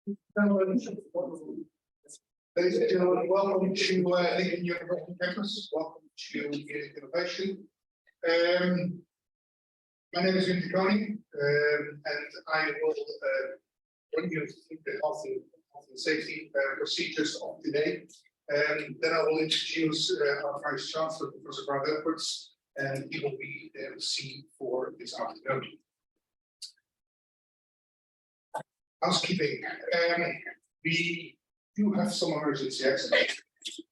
Ladies and gentlemen, welcome to Lincoln University campus. Welcome to Innovation. My name is Vince and I will run you through the health and safety procedures of today. And then I will introduce our Vice Chancellor, Professor Graham Squires, and he will be the MC for this afternoon. Housekeeping. We do have some emergency exits.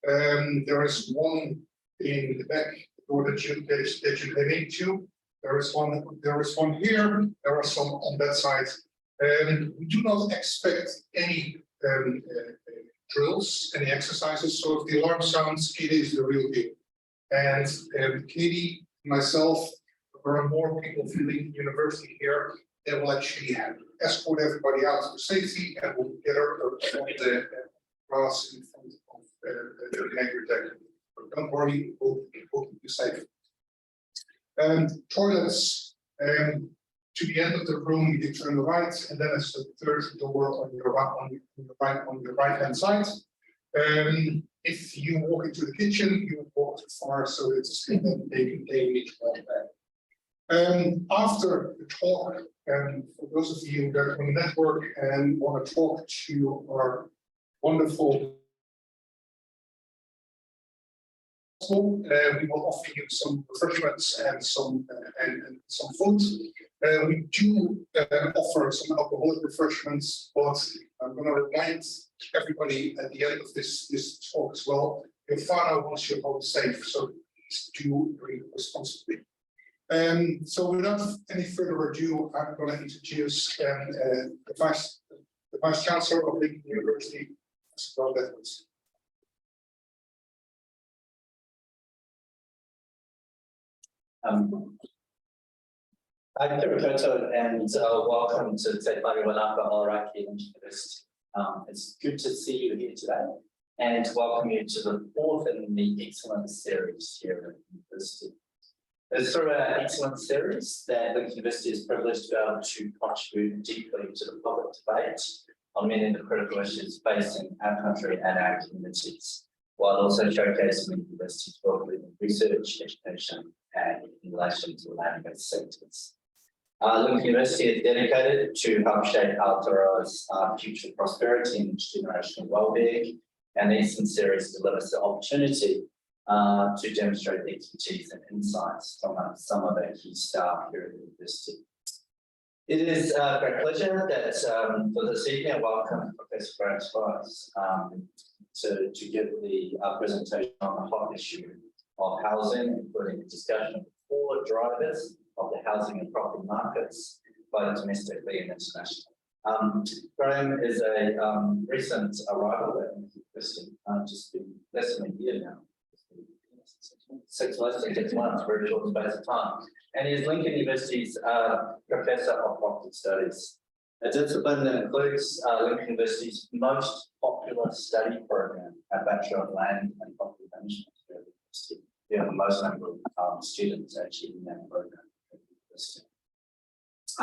There is one in the back door that you came into. There is one here. There are some on that side. We do not expect any drills, any exercises. So if the alarm sounds, it is the real deal. And Katie, myself, there are more people from the university here. They will actually escort everybody out for safety, and we'll get her on the grass in front of the anchor deck. But don't worry, we'll keep you safe. Toilets to the end of the room, you turn the right, and then it's the third door on your right hand side. If you walk into the kitchen, you walk too far, so it's they need to walk back. After the talk, for those of you that are on the network and want to talk to our wonderful, we will offer you some refreshments and some food. We do offer some alcoholic refreshments, but I'm going to remind everybody at the end of this talk as well. Your father wants your home safe, so please do drink responsibly. So without any further ado, I'm going to introduce the Vice Chancellor of Lincoln University, Mr. Graham Squires. Hi, Roberto, and welcome to Whare Wānaka, Aoraki University. It's good to see you here today, and welcome you to the fourth in the Excellence series here at the University. It's through our Excellence series that Lincoln University is privileged to be able to contribute deeply to the public debate on many of the critical issues facing our country and our communities, while also showcasing the university's work in research, education, and in relation to land-based sectors. Lincoln University is dedicated to help shape Aotearoa's future prosperity and intergenerational wellbeing, and the Excellence series delivers the opportunity to demonstrate the expertise and insights from some of our key staff here at the university. It is a great pleasure that for this evening, I welcome Professor Graham Squires to give the presentation on the hot issue of housing, including a discussion of 4 drivers of the housing and property markets, both domestically and internationally. Graham is a recent arrival at the university, just been less than a year now. 6 months, very short space of time. And he is Lincoln University's Professor of Property Studies, a discipline that includes Lincoln University's most popular study program, a Bachelor of Land and Property Management at the university. We have the most number of students actually in that program at the university. A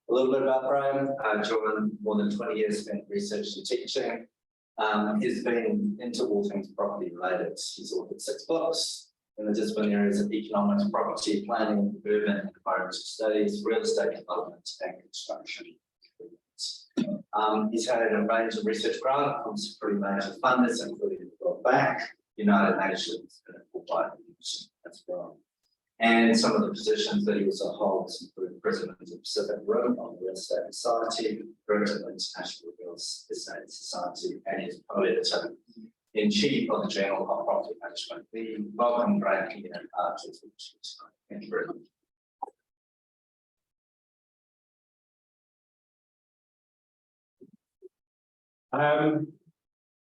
little bit about Graham. During more than 20 years spent research and teaching. He's been into all things property related. He's authored 6 books in the discipline areas of economics, property planning, urban and environmental studies, real estate development, and construction. He's had a range of research grants from some pretty major funders, including the World Bank, United Nations, and Fulbright as well. And some of the positions that he also holds include President of the Pacific Rim of the Real Estate Society, Director of the International Real Estate Society, and is co-editor in chief of the Journal of Property Management. We welcome Graham here to the tonight. Thank you very much.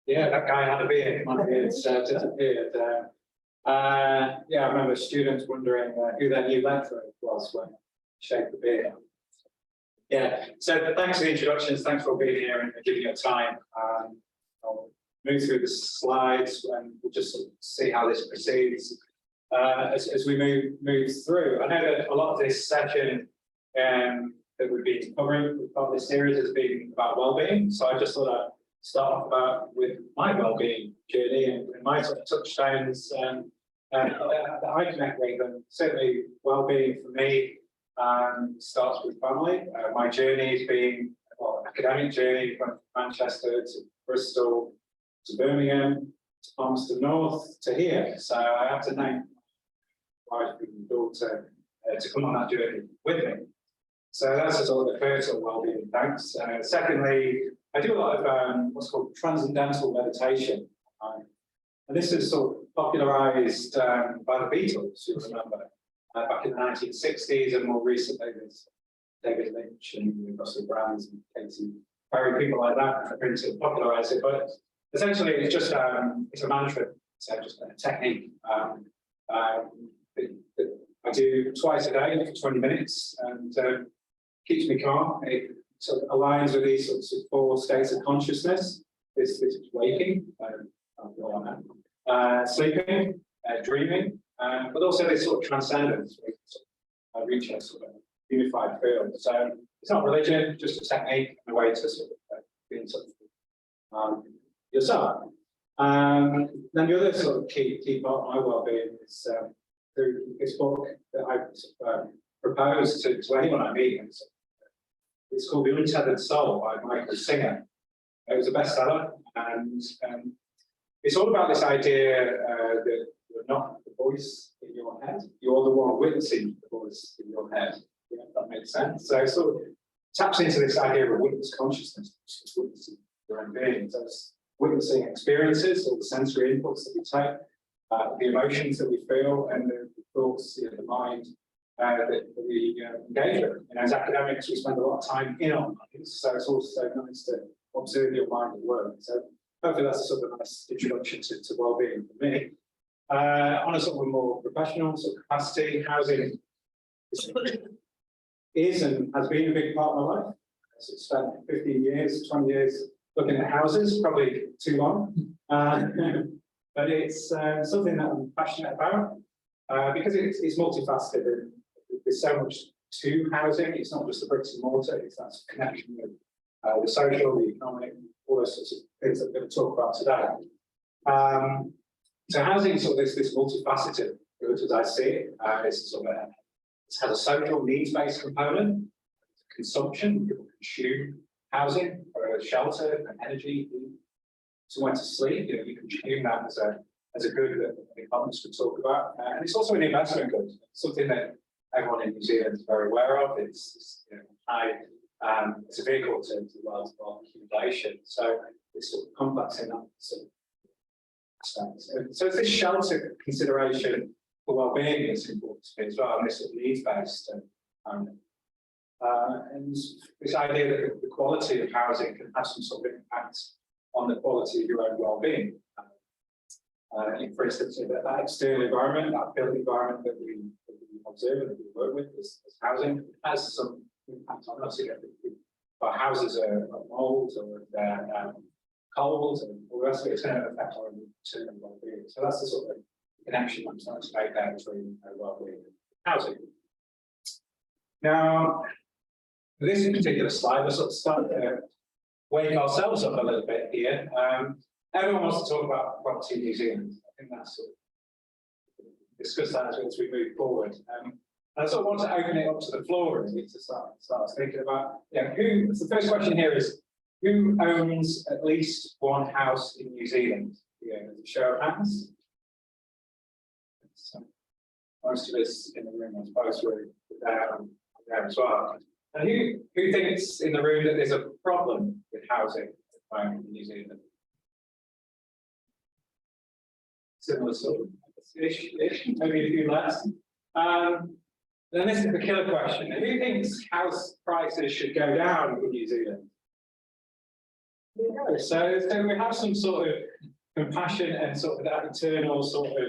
Yeah, that guy had a beard. My beard's disappeared. Yeah, I remember students wondering who their new lecturer was when shake the beard. Yeah, so thanks for the introductions. Thanks for being here and giving your time. I'll move through the slides and we'll just sort of see how this proceeds as we move through. I know that a lot of this session that we've been covering with part of this series has been about well-being. So I just thought I'd start off with my well-being journey and my sort of touchstones that I connect with. And certainly well-being for me starts with family. My journey has been, well, academic journey from Manchester to Bristol to Birmingham to Palmerston North to here. So I have to thank my wife and daughter to come on that journey with me. So that's a sort of the first sort of well-being thanks. Secondly, I do a lot of what's called transcendental meditation. And this is sort of popularized by the Beatles, you'll remember, back in the 1960s, and more recently there's David Lynch and Russell Brand and Katy Perry, people like that, have been to popularize it. But essentially, it's just it's a mantra, so just a technique that I do twice a day for 20 minutes, and keeps me calm. It sort of aligns with these sorts of 4 states of consciousness. This is waking, sleeping, dreaming, but also this sort of transcendence. Reach a sort of unified field. So it's not religion, just a technique and a way to sort of be in touch with yourself. Then the other sort of key part of my well-being is through this book that I propose to anyone I meet. It's called The Untethered Soul by Michael Singer. It was a bestseller, and it's all about this idea that you're not the voice in your head, you're the one witnessing the voice in your head. Yeah, if that makes sense. So it sort of taps into this idea of witness consciousness, witnessing your own being. So it's witnessing experiences, or the sensory inputs that we take, the emotions that we feel, and the thoughts, the mind that we engage with. As academics, we spend a lot of time in our minds, so it's also nice to observe your mind at work. So hopefully that's a sort of nice introduction to well-being for me. On a sort of a more professional sort of capacity, housing is and has been a big part of my life. So I spent 15 years, 20 years looking at houses, probably too long. But it's something that I'm passionate about because it's multifaceted. And there's so much to housing. It's not just the bricks and mortar, it's that connection with the social, the economic, all those sorts of things that we're going to talk about today. So housing is sort of this multifaceted good as I see it. It's sort of it has a social needs-based component, consumption, people consume housing for shelter and energy, somewhere to sleep. You consume that as a good that economists could talk about. And it's also an investment good, something that everyone in New Zealand is very aware of. It's it's a vehicle to wealth accumulation. So it's sort of complex in that sort of aspect. So it's this shelter consideration for well-being that's important to me as well, and this sort of needs-based. And this idea that the quality of housing can have some sort of impact on the quality of your own well-being. For instance, that external environment, that built environment that we observe and that we work with as housing has some impact on us. Our houses are mould or they're cold and all the rest of it, it's going to affect our internal well-being. So that's the sort of connection I'm trying to make there between well-being and housing. Now, this particular slide, we'll sort of start to wake ourselves up a little bit here. Everyone wants to talk about property in New Zealand. I think that's sort of discuss that as we move forward. And I sort of want to open it up to the floor really to start thinking about, who, the first question here is, who owns at least one house in New Zealand? Show of hands. So, most of us in the room, I suppose, were there as well. And who thinks in the room that there's a problem with housing at the moment in New Zealand? Similar sort of ish, maybe a few less. Then this is the killer question. Who thinks house prices should go down in New Zealand? So we have some sort of compassion and sort of that internal sort of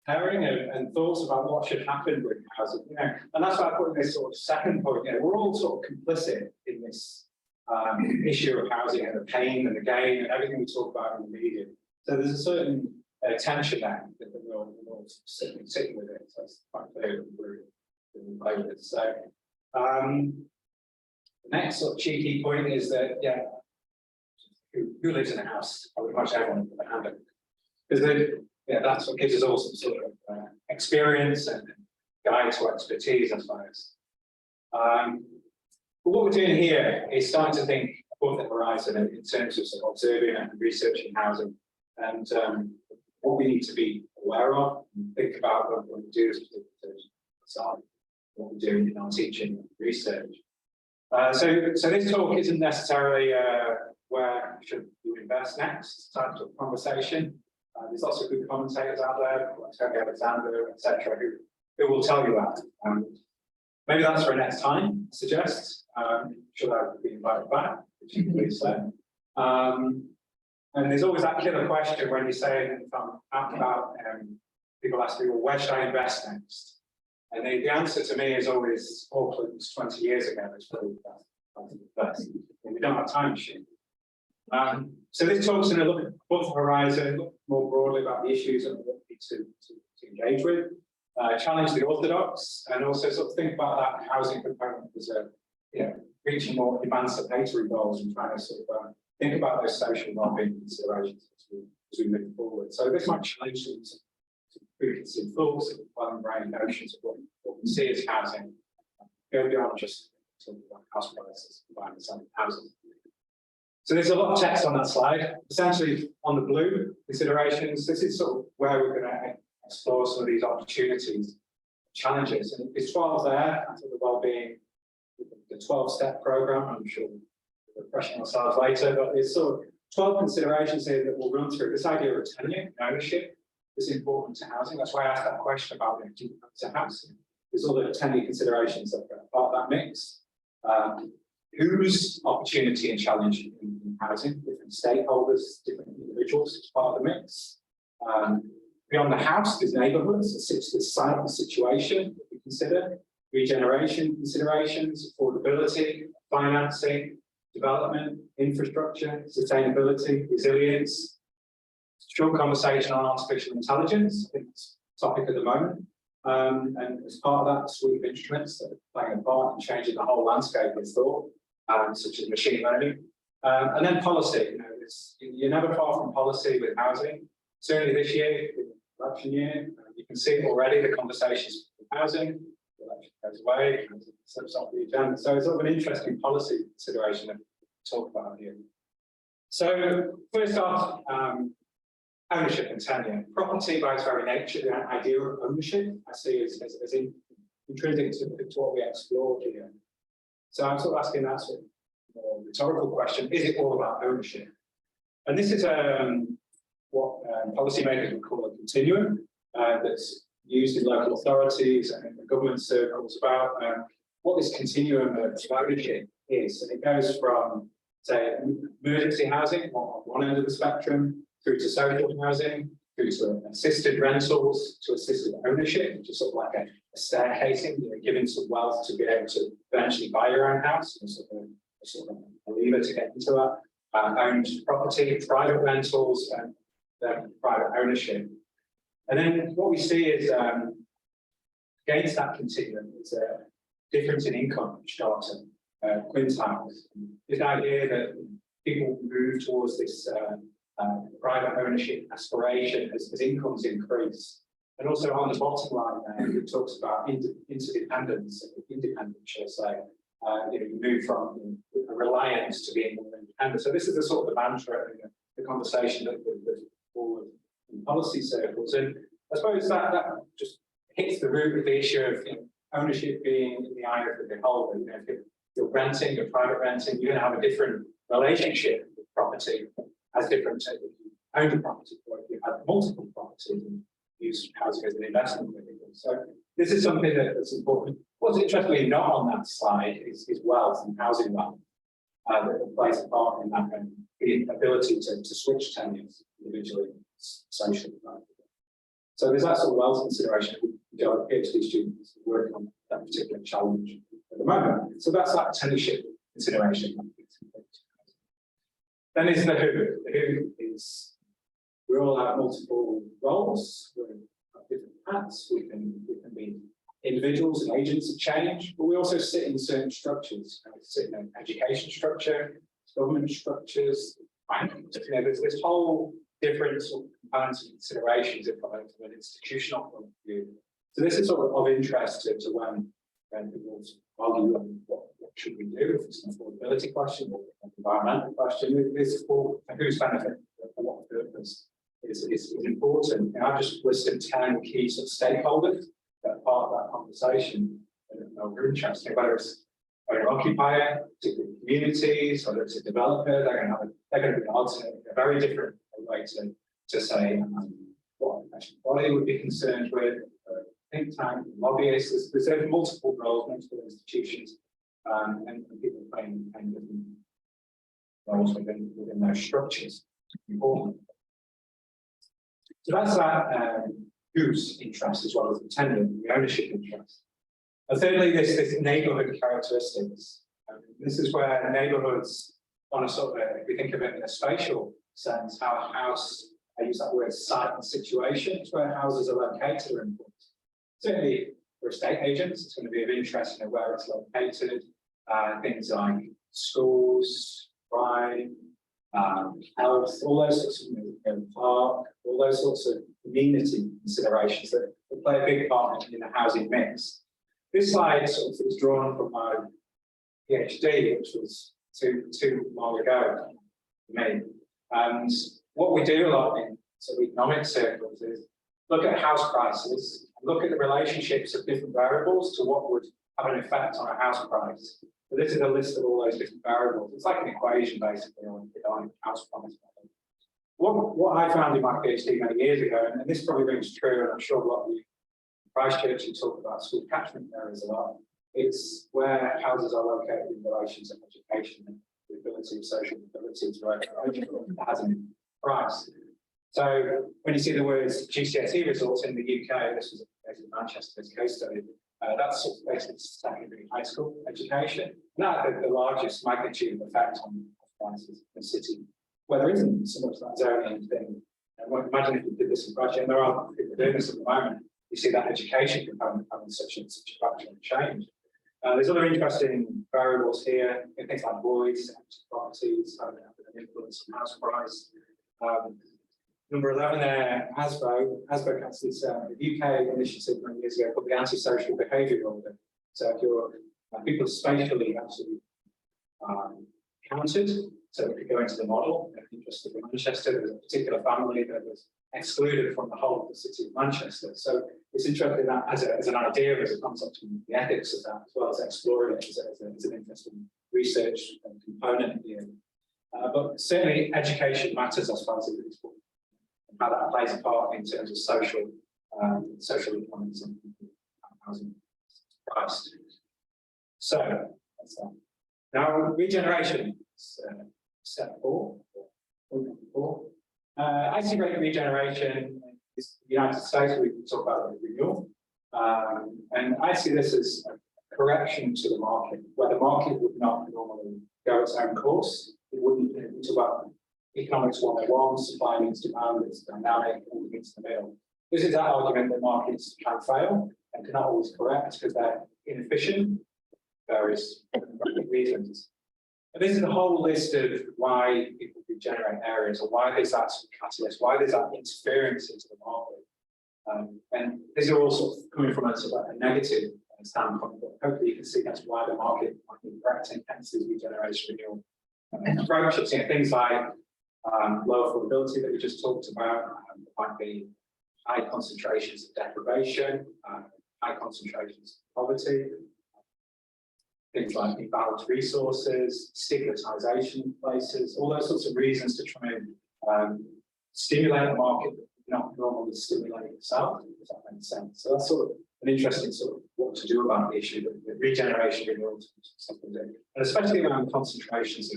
caring and thoughts about what should happen with housing. And that's why I put in this sort of second point. We're all sort of complicit in this issue of housing and the pain and the gain and everything we talk about in the media. So there's a certain tension there that we're all sitting with it. So it's quite clear that we're in play with it. So The next sort of cheeky point is that, yeah, who lives in a house? I would imagine everyone with a hand up. Because yeah, that's what gives us all some sort of experience and guide to expertise, I suppose. But what we're doing here is starting to think above the horizon in terms of, sort of observing and researching housing and what we need to be aware of and think about when we do this particular what we're doing in our teaching and research. So this talk isn't necessarily where should you invest next type of conversation. There's lots of good commentators out there, like Tony Alexander, etc., who will tell you that. Maybe that's for next time, I suggest. Should I be invited back, which you please say. And there's always that killer question when you say, if I'm out and about, people ask me, well, where should I invest next? And the answer to me is always Auckland's 20 years ago. It's probably the best. We don't have a time machine. So this talk's going to look above the horizon, look more broadly about the issues that we need to engage with, challenge the orthodox, and also sort of think about that housing component as a, reaching more emancipatory goals and trying to sort of think about those social wellbeing considerations as we move forward. So this might challenge some preconceived thoughts and well-ingrained notions of what we see as housing, go beyond just talking about house prices, buying and selling houses. So there's a lot of text on that slide. Essentially, on the blue considerations, this is sort of where we're going to explore some of these opportunities, challenges. And there's 12 there, after the wellbeing, the 12-step program. I'm sure we'll refresh ourselves later, but there's sort of 12 considerations here that we'll run through. This idea of tenure and ownership is important to housing. That's why I asked that question about to housing. There's other tenure considerations that are part of that mix. Whose opportunity and challenge in housing, different stakeholders, different individuals as part of the mix. Beyond the house, there's neighbourhoods, the site, the situation that we consider, regeneration considerations, affordability, financing, development, infrastructure, sustainability, resilience. Short conversation on artificial intelligence, I think it's a topic at the moment. And as part of that, a suite of instruments that are playing a part in changing the whole landscape of thought, such as machine learning. And then policy, you're never far from policy with housing. Certainly this year, election year, you can see it already, the conversations with housing, the election goes away, it slips off the agenda. So it's sort of an interesting policy consideration to talk about here. So first off, ownership and tenure. Property by its very nature, the idea of ownership, I see as intrinsic to what we explored here. So I'm sort of asking that sort of more rhetorical question, is it all about ownership? And this is what policymakers would call a continuum that's used in local authorities and in the government circles about what this continuum of ownership is. And it goes from, say, emergency housing on one end of the spectrum, through to social housing, through to assisted rentals, to assisted ownership, which is sort of like a staircasing, giving some wealth to be able to eventually buy your own house, and sort of a lever to get into that. Owned property, private rentals, and private ownership. And then what we see is against that continuum is a difference in income strata, quintiles. This idea that people move towards this private ownership aspiration as incomes increase. And also on the bottom line there, it talks about interdependence, independence, shall I say. You move from a reliance to being more independent. So this is the sort of the mantra in the conversation that forward in policy circles. And I suppose that just hits the root of the issue of ownership being in the eye of the beholder. If you're renting, you're private renting, you're going to have a different relationship with property as different if you own a property or if you have multiple properties and use housing as an investment vehicle. So this is something that's important. What's interestingly not on that slide is wealth and housing wealth that plays a part in that and the ability to switch tenures individually, socially. So there's that sort of wealth consideration. We do have PhD students working on that particular challenge at the moment. So that's that tenureship consideration. Then is the who. The who is we all have multiple roles. We have different hats. We can be individuals and agents of change, but we also sit in certain structures. We sit in an education structure, government structures, there's this whole different sort of components and considerations from an institutional point of view. So this is sort of interest to when people argue what should we do, if it's an affordability question or an environmental question, this for whose benefit, for what purpose is important. And I've just listed 10 key sort of stakeholders that are part of that conversation and are interesting, whether it's an occupier, particularly communities, whether it's a developer, they're going to be answering a very different way to say what a professional body would be concerned with, think tank, lobbyists. There's multiple roles, multiple institutions, and people playing different roles within those structures. Important. So that's that whose interest as well as the tenure, the ownership interest. And thirdly, this neighbourhood characteristics. This is where neighbourhoods, on a sort of, if we think of it in a spatial sense, how a house, I use that word site and situation, it's where houses are located are important. Certainly for estate agents, it's going to be of interest in where it's located, things like schools, crime, health, all those sorts of park, all those sorts of community considerations that play a big part in the housing mix. This slide sort of is drawn from my PhD, which was too long ago for me. And what we do a lot in sort of economic circles is look at house prices, look at the relationships of different variables to what would have an effect on a house price. So this is a list of all those different variables. It's like an equation basically on house price. What I found in my PhD many years ago, and this probably rings true, and I'm sure a lot of you Christchurch, you talk about school catchment areas a lot. It's where houses are located in relation to education and the ability of social mobility to housing price. So when you see the words GCSE results in the UK, this was basically Manchester's case study, that's sort of basically secondary high school education. That had the largest magnitude of effect on prices in the city, where there isn't so much that zoning thing. And imagine if we did this in Christchurch, and there are people doing this at the moment. You see that education component having such a factor of change. There's other interesting variables here, things like voids, properties, having an influence on house price. Number 11 there, ASBO. ASBO has this UK initiative many years ago called the antisocial behaviour order. So if you're people spatially actually counted, so we could go into the model. If you're interested in Manchester, there was a particular family that was excluded from the whole of the city of Manchester. So it's interesting that as an idea, as a concept, and the ethics of that, as well as exploring it as an interesting research component here. But certainly education matters, I suppose, at this point, and how that plays a part in terms of social economics and housing price. So that's that. Now regeneration, step 4. I see rate regeneration in the United States. We can talk about renewal, and I see this as a correction to the market, where the market would not normally go its own course. It wouldn't talk about economics 101, supply means demand, it's dynamic, all meets the middle. This is that argument that markets can fail and cannot always correct because they're inefficient for various reasons. And this is a whole list of why people regenerate areas, or why there's that catalyst, why there's that interference into the market. And these are all sort of coming from a sort of a negative standpoint, but hopefully you can see that's why the market might be correcting, hence these regeneration renewal approaches. Things like low affordability that we just talked about, might be high concentrations of deprivation, high concentrations of poverty, things like imbalanced resources, stigmatization in places, all those sorts of reasons to try and stimulate the market, but not normally stimulate itself, if that makes sense. So that's sort of an interesting sort of what to do about the issue, the regeneration renewal, something to do, and especially around concentrations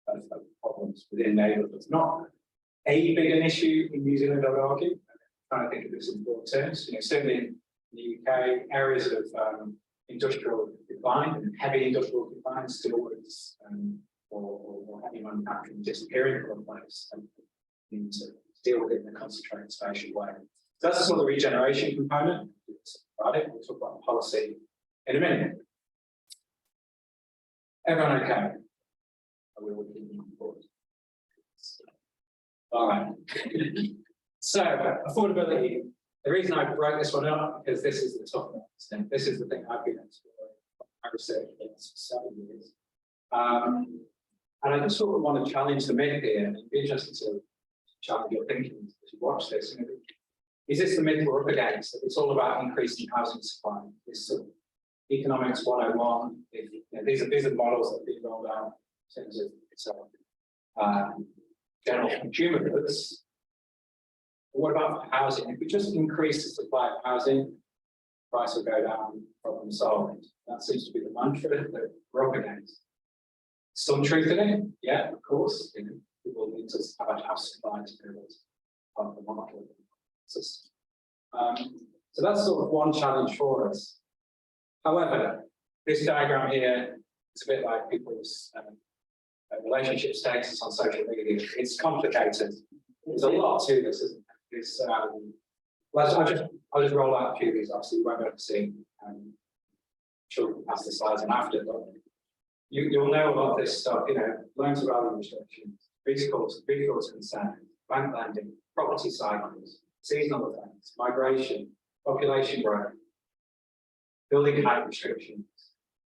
of problems within neighbourhoods. Not a big an issue in New Zealand, I would argue. I'm trying to think of this in broad terms. Certainly in the UK, areas of industrial decline and heavy industrial decline still is, or heavy manufacturing disappearing from a place, and need to deal with it in a concentrated spatial way. So that's the sort of regeneration component. about it. We'll talk about policy in a minute. Everyone okay? All right. So affordability. The reason I broke this one up is this is the top one. This is the thing I've been exploring. I researched this for 7 years. And I just sort of want to challenge the myth here, and it'd be interesting to challenge your thinking as you watch this. Is this the myth we're up against? That it's all about increasing housing supply? This sort of economics 101. These are models that have been rolled out in terms of general consumer goods. But what about housing? If we just increase the supply of housing, price will go down, problem solved. That seems to be the mantra that we're up against. Some truth in it, yeah, of course. People need to have a house supply to be able to fund the market system. So that's sort of one challenge for us. However, this diagram here is a bit like people's relationship status on social media. It's complicated. There's a lot to this, isn't there? It's, I'll just roll out a few of these. Obviously, you won't be able to see. Sure, pass the slides on after, but you'll know a lot of this stuff. Loan to value restrictions, recourse consent, bank lending, property cycles, seasonal effects, migration, population growth, building height restrictions,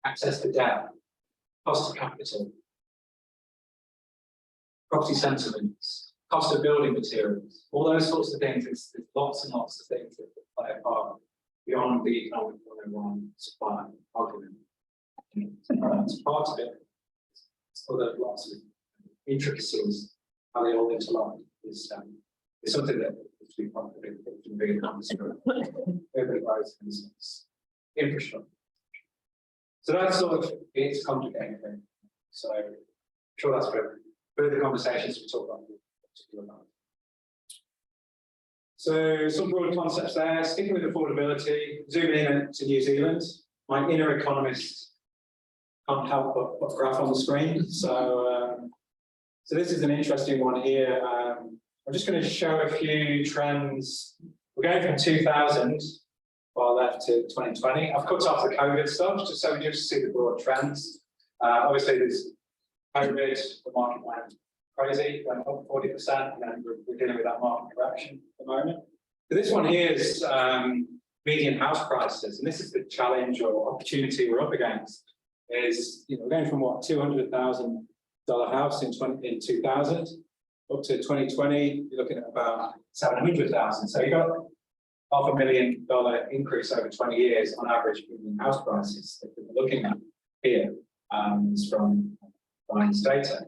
access to debt, cost of capital, property sentiments, cost of building materials, all those sorts of things. There's lots and lots of things that play a part beyond the economic 101 supply argument. It's part of it. There's other lots of intricacies, how they all interlock is something that needs to be part of the bigger conversation. Urban growth, for instance, infrastructure. So that's sort of it's complicated thing. So I'm sure that's for further conversations to talk about. So some broad concepts there. Sticking with affordability, zooming in to New Zealand. My inner economist can't help but put a graph on the screen. So this is an interesting one here. I'm just going to show a few trends. We're going from 2000 far left to 2020. I've cut off the COVID stuff just so we just see the broad trends. Obviously, there's COVID, the market went crazy, went up 40%, and then we're dealing with that market correction at the moment. So this one here is median house prices, and this is the challenge or opportunity we're up against. Is we're going from what $200,000 house in 2000 up to 2020, you're looking at about 700,000. So you've got $500,000 increase over 20 years on average in house prices that we're looking at here. Is from Brian's data.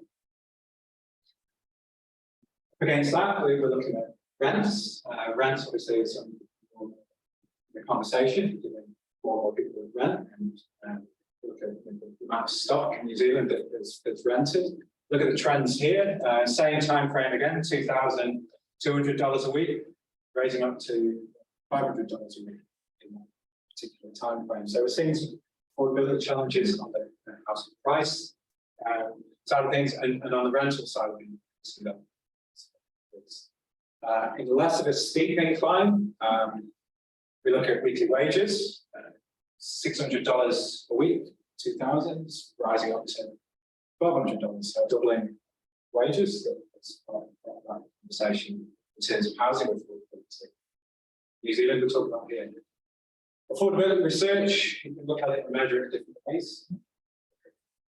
Against that, we were looking at rents. Rents obviously is some the conversation, given more people rent, and look at the amount of stock in New Zealand that's rented. Look at the trends here. Same time frame again, $2,200 a week, raising up to $500 a week in that particular time frame. So we're seeing some affordability challenges on the house price side of things, and on the rental side of things. In less of a steep incline, we look at weekly wages, $600 a week, 2000, rising up to $1,200, so doubling wages. That's part of that conversation in terms of housing affordability. New Zealand, we're talking about here. Affordability research, you can look at it and measure it in different ways.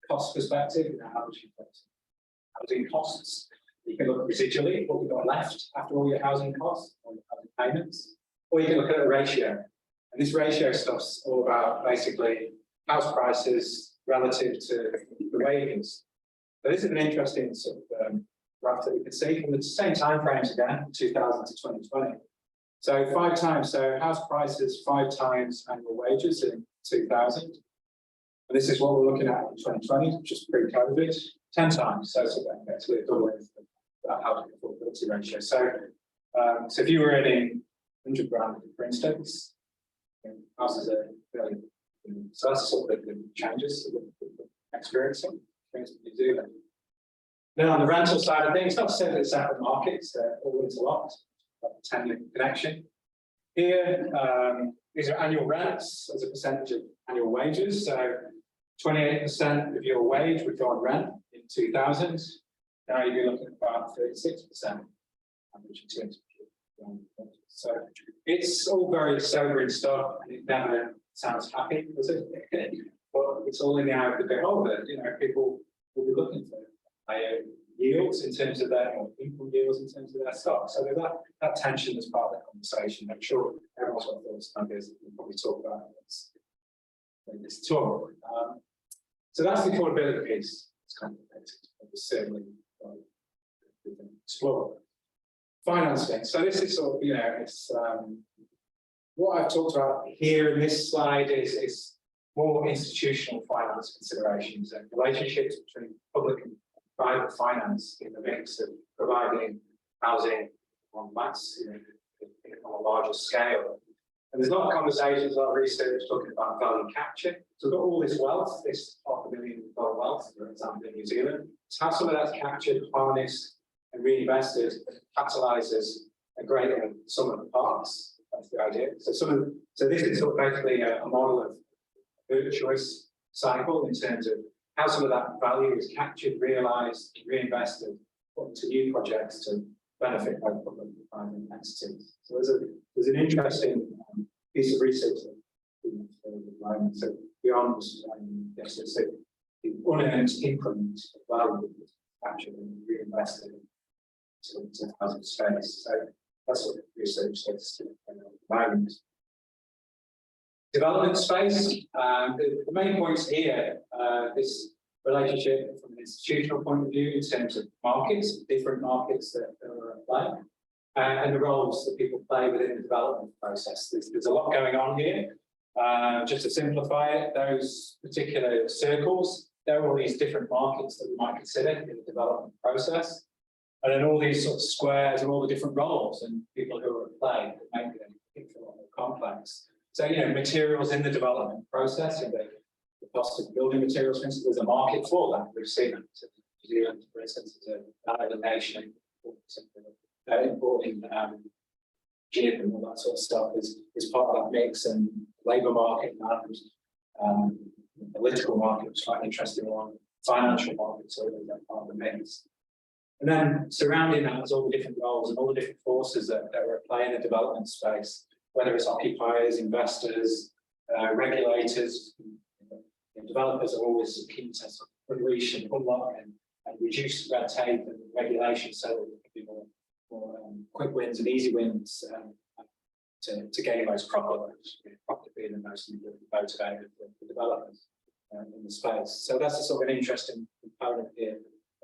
Cost perspective, how much you put housing costs. You can look residually, what we've got left after all your housing costs, or your housing payments, or you can look at a ratio. And this ratio stuff's all about basically house prices relative to the wages. So this is an interesting sort of graph that you can see from the same time frames again, 2000 to 2020. So 5 times, so house prices 5 times annual wages in 2000. And this is what we're looking at in 2020, just pre-COVID, 10 times. So it's effectively a doubling of that housing affordability ratio. So, so if you were earning 100 grand, for instance, houses are fairly. So that's sort of the changes that we're experiencing in New Zealand. Then on the rental side of things, not to say that it's separate markets, they're all interlocked, got the tenure connection. Here, these are annual rents as a percentage of annual wages. So 28% of your wage would go on rent in 2000. Now you'd be looking at about 36%. So it's all very sobering stuff, and it never sounds happy, does it? But it's all in the eye of the beholder. You know, people will be looking for higher yields in terms of their, or equal yields in terms of their stock. So there's that tension as part of the conversation. I'm sure everyone's got thoughts and ideas that we'll probably talk about in this talk. So that's the affordability piece. It's complicated, but it's certainly explore. Financing. So this is sort of, you know, it's what I've talked about here in this slide is more institutional finance considerations and relationships between public and private finance in the mix of providing housing on mass, you know, on a larger scale. And there's a lot of conversations, a lot of research talking about value capture. So we've got all this wealth, this $500 million wealth, for example, in New Zealand. To have some of that captured, harnessed, and reinvested, catalyzes a greater sum of the parts. That's the idea. So this is sort of basically a model of virtuous cycle in terms of how some of that value is captured, realised, reinvested, put into new projects to benefit both public and private entities. So there's an interesting piece of research that so beyond yes, it's the unearned increment of value captured and reinvested to housing space. So that's what the research says at the moment. Development space. The main points here, this relationship from an institutional point of view in terms of markets, different markets that are at play, and the roles that people play within the development process. There's a lot going on here. Just to simplify it, those particular circles, there are all these different markets that we might consider in the development process. And then all these sort of squares and all the different roles and people who are at play that make it a lot more complex. So, you know, materials in the development process, and the cost of building materials, for instance, there's a market for that. We've seen it. New Zealand, for instance, is a nation importing gin and all that sort of stuff is part of that mix, and labour market and the political market was quite an interesting one, financial markets, all that part of the mix. And then surrounding that is all the different roles and all the different forces that are at play in the development space, whether it's occupiers, investors, regulators. Developers are always keen to unleash and unlock and reduce red tape and regulation so that there can be more quick wins and easy wins to gain those profits, profit being the most motivated for developers in the space. So that's a sort of an interesting component here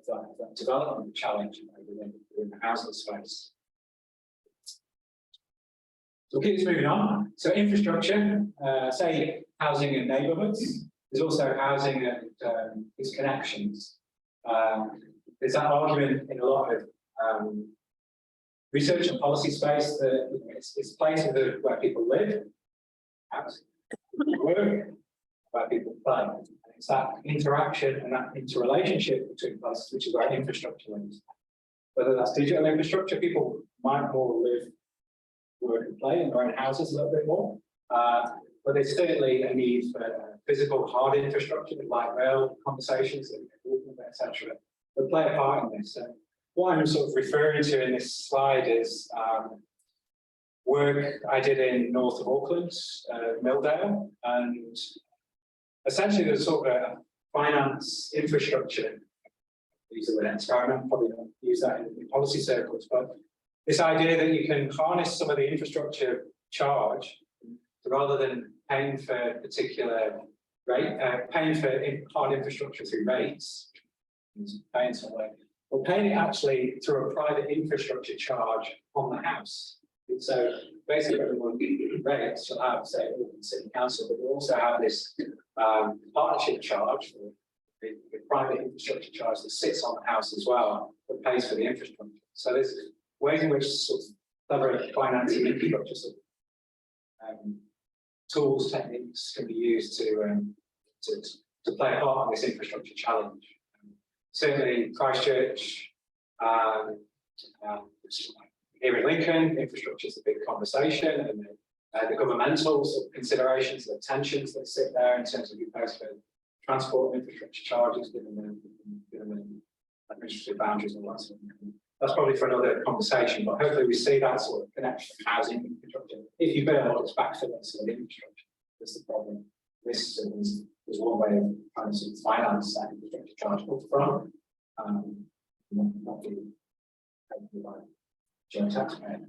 of that development challenge within the housing space. So we'll keep this moving on. So infrastructure, say housing in neighbourhoods. There's also housing and its connections. There's that argument in a lot of research and policy space that it's places where people live, housing, work, where people play. And it's that interaction and that interrelationship between places, which is where infrastructure lives. Whether that's digital infrastructure, people might more live, work and play in their own houses a little bit more. But there's certainly a need for physical hard infrastructure, like rail conversations, etc., that play a part in this. What I'm sort of referring to in this slide is work I did in north of Auckland, Milldale, and essentially there's sort of a finance infrastructure. These are the experiment, probably don't use that in policy circles, but this idea that you can harness some of the infrastructure charge rather than paying for particular rate, paying for hard infrastructure through rates, paying somewhere, or paying it actually through a private infrastructure charge on the house. And so basically, everyone rates will have, say, Auckland City Council, but we also have this partnership charge, the private infrastructure charge that sits on the house as well, that pays for the infrastructure. So there's ways in which sort of clever financing infrastructure sort of, tools, techniques can be used to play a part in this infrastructure challenge. Certainly, Christchurch, here in Lincoln, infrastructure is a big conversation, and The governmental sort of considerations, the tensions that sit there in terms of who pays for transport and infrastructure charges, given the administrative boundaries and all that sort of thing. That's probably for another conversation, but hopefully we see that sort of connection of housing infrastructure. If you build, it's backfilling sort of infrastructure. That's the problem. This is one way of trying to finance that infrastructure charge up front, not be paid by the taxpayer.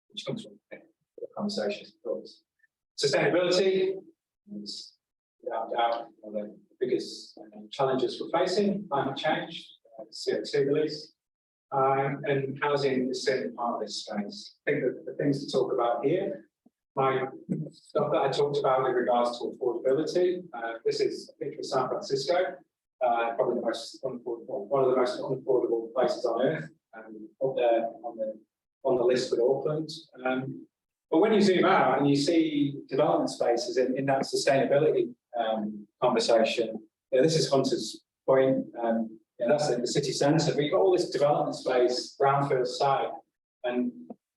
Which comes from the conversation, of course. Sustainability is without doubt one of the biggest challenges we're facing: climate change, CO2 release, and housing is certainly part of this space. I think that the things to talk about here, my stuff that I talked about in regards to affordability. This is a picture of San Francisco, probably the most unaffordable, one of the most unaffordable places on earth, up there on the list with Auckland. But when you zoom out and you see development spaces in that sustainability conversation, this is Hunter's Point. That's in the city centre. We've got all this development space, brownfield site, and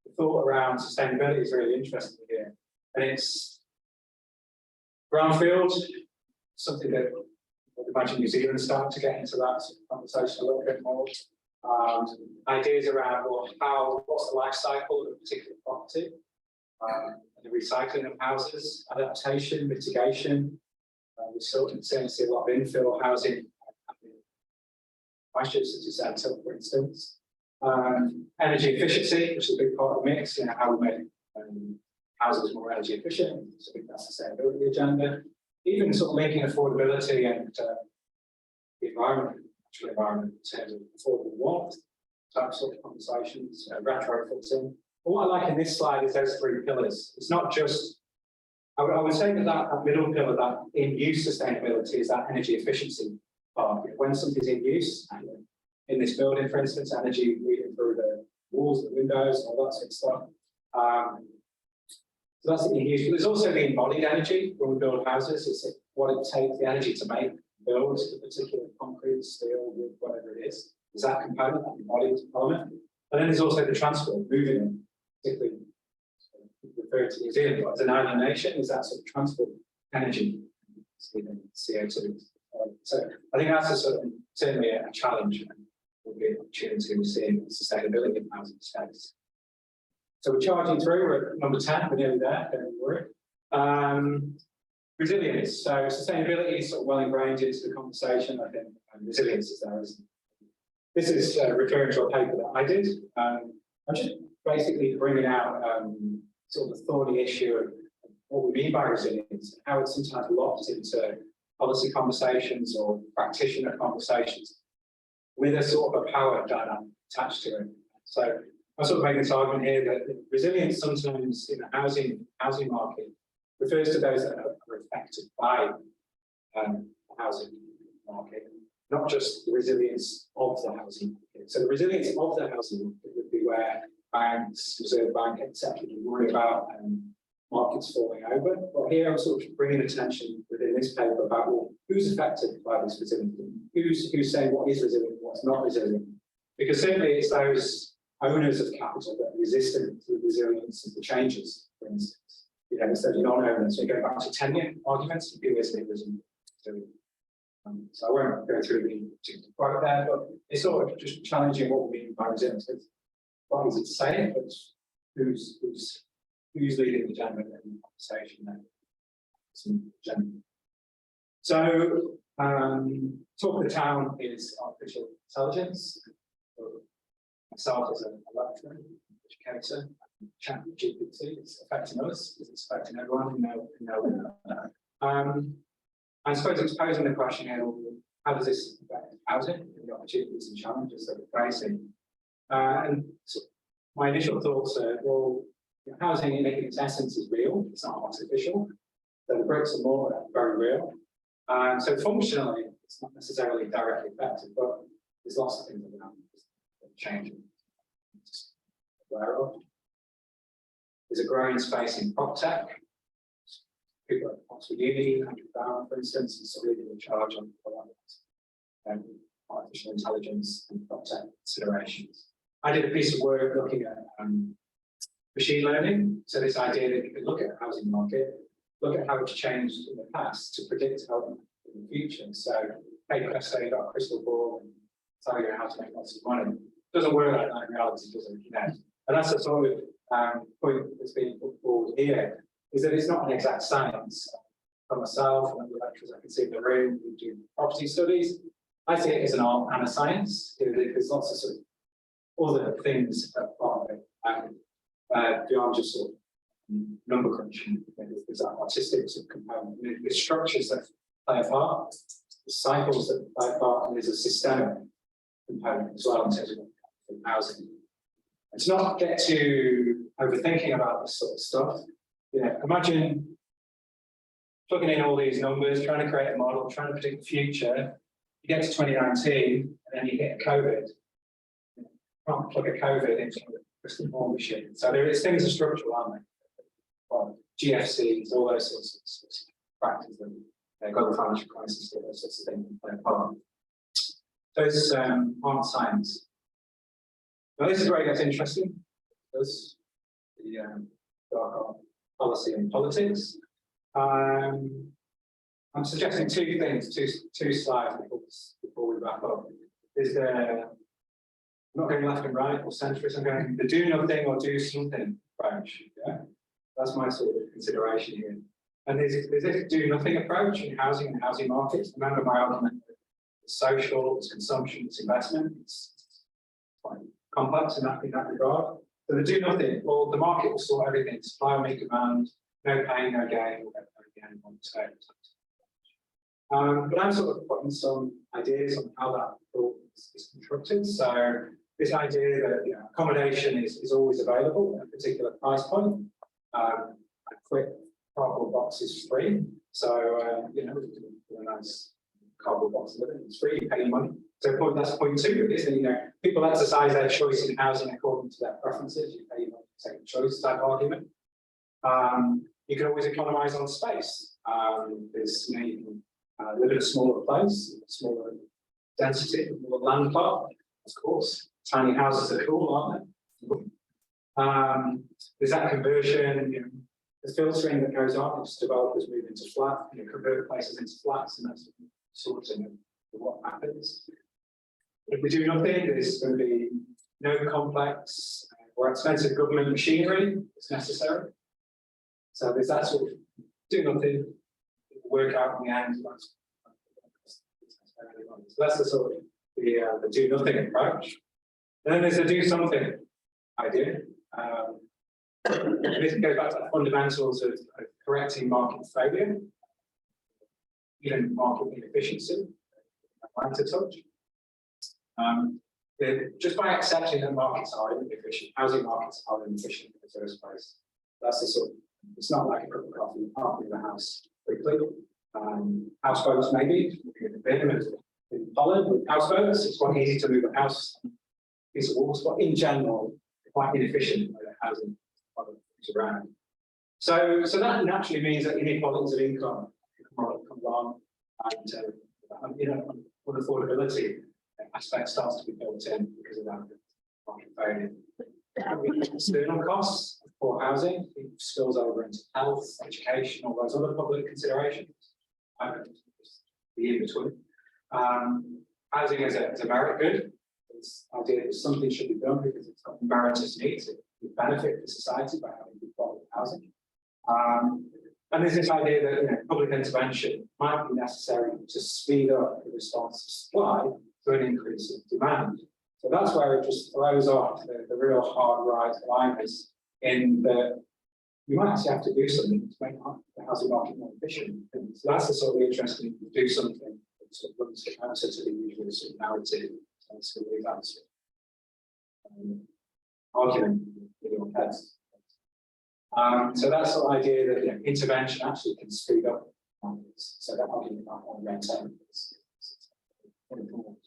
the thought around sustainability is really interesting here. And it's brownfield, something that I would imagine New Zealand starting to get into that sort of conversation a little bit more. Ideas around what's the life cycle of a particular property, the recycling of houses, adaptation, mitigation. We certainly see a lot of infill housing. City centre, for instance, energy efficiency, which is a big part of the mix. How we make houses more energy efficient. So I think that's the sustainability agenda. Even sort of making affordability and the environment, actual environment, in terms of affordable warmth, type sort of conversations, retrofitting. But what I like in this slide is those three pillars. It's not just. I would say that middle pillar, that in-use sustainability, is that energy efficiency. When something's in use, in this building, for instance, energy reading through the walls, the windows, all that sort of stuff. So that's the in use. But there's also the embodied energy when we build houses. It's what it takes, the energy to make, build a particular concrete, steel, wood, whatever it is. There's that component, that embodied element. And then there's also the transport, moving them, particularly referred to New Zealand as an island nation, is that sort of transport energy, CO2. So I think that's certainly a challenge and will be an opportunity we see in sustainability in housing space. So we're charging through, we're at number 10, we're nearly there, don't worry. Resilience. So sustainability is sort of well ingrained into the conversation, I think, and resilience is there, isn't it? This is referring to a paper that I did. I'm just basically bringing out sort of the thorny issue of what we mean by resilience and how it's sometimes locked into policy conversations or practitioner conversations with a sort of a power dynamic attached to it. So I'm sort of making this argument here that resilience sometimes in the housing market refers to those that are affected by the housing market, not just the resilience of the housing market. So the resilience of the housing market would be where banks, Reserve Bank, etc., worry about markets falling over. But here I'm sort of bringing attention within this paper about who's affected by this resilience, who's saying what is resilient, what's not resilient. Because certainly it's those owners of capital that are resistant to the resilience of the changes, for instance. It's those non-owners. So you go back to tenure arguments, who is resilient. So I won't go through the quote there, but it's sort of just challenging what we mean by resilience. What is it saying, but who's leading the agenda in the conversation there? So, talk of the town is artificial intelligence. Myself as a lecturer, educator, ChatGPT, it's affecting us, it's affecting everyone. I suppose it's posing the question here: how does this affect housing, the opportunities and challenges that we're facing? And so my initial thoughts are, well, housing in its essence is real, it's not artificial. So the bricks and mortar are very real. So functionally, it's not necessarily directly affected, but there's lots of things that are changing. Just aware of. There's a growing space in prop tech. People at Oxford Uni, Andrew Brown, for instance, is leading the charge on artificial intelligence and prop tech considerations. I did a piece of work looking at machine learning. So this idea that you can look at the housing market, look at how it's changed in the past to predict how it will in the future. So, hey, let's say you've got a crystal ball and tell you how to make lots of money. It doesn't work like that in reality, does it? You know? And that's the sort of point that's being put forward here, is that it's not an exact science. For myself and the lecturers I can see in the room who do property studies, I see it as an art and a science. There's lots of sort of other things that are part of it, beyond just sort of number crunching. There's that artistic sort of component. The structures that play a part, the cycles that play a part, and there's a systemic component as well in terms of housing. And to not get too overthinking about this sort of stuff, you know, imagine plugging in all these numbers, trying to create a model, trying to predict the future. You get to 2019, and then you hit COVID. You can't plug a COVID into a crystal ball machine. So there is things are structural, aren't they? Well, GFCs, all those sorts of factors, and global financial crisis, all those sorts of things play a part. Those aren't science. Now this is where it gets interesting. There's the dark art policy and politics. I'm suggesting two things, two slides before we wrap up. Is there, I'm not going left and right or centrist, I'm going the do nothing or do something approach. Yeah? That's my sort of consideration here. And there's this do nothing approach in housing and housing markets. Remember my argument, it's social, it's consumption, it's investment, it's quite complex in that regard. So the do nothing, well, the market will sort everything, supply will meet demand, no pain, no gain, we'll get no gain on the table. But I'm sort of putting some ideas on how that is constructed. So this idea that accommodation is always available at a particular price point. A quick cardboard box is free. So you know, a nice cardboard box living, it's free, you pay your money. So that's point two, isn't it? You know, people exercise their choice in housing according to their preferences. You pay your money, second choice type argument. You can always economise on space. There's, you know, you can live in a smaller place, smaller density, more land part, of course. Tiny houses are cool, aren't they? There's that conversion, you know, the filtering that goes on as developers move into flat, you know, convert places into flats, and that's sorting of what happens. If we do nothing, there's going to be no complex or expensive government machinery that's necessary. So there's that sort of do nothing, work out in the end. So that's the sort of the do nothing approach. And then there's a do something idea. This goes back to the fundamentals of correcting market failure, even market inefficiency. I'd like to touch. Just by accepting that markets are inefficient, housing markets are inefficient in the first place. That's the sort of, it's not like a cup of coffee, you can't move a house quickly. Houseboats maybe, in Holland with houseboats, it's quite easy to move a house, piece of water, but in general, quite inefficient with housing around. So that naturally means that inequalities of income come along, and you know, affordability aspect starts to be built in because of that market failure. External costs of poor housing spills over into health, education, all those other public considerations. The in between. Housing is a merit good. It's the idea that something should be done because it's got meritorious needs. It benefit for society by having good quality housing. And there's this idea that, you know, public intervention might be necessary to speed up the response to supply to an increase in demand. So that's where it just throws off the real hard right liners in that you might actually have to do something to make the housing market more efficient. And so that's the sort of interesting do something that sort of runs the answer to the usual sort of narrative. So that's argument in your heads. So that's the idea that, you know, intervention actually can speed up markets. So that argument on maintain is important.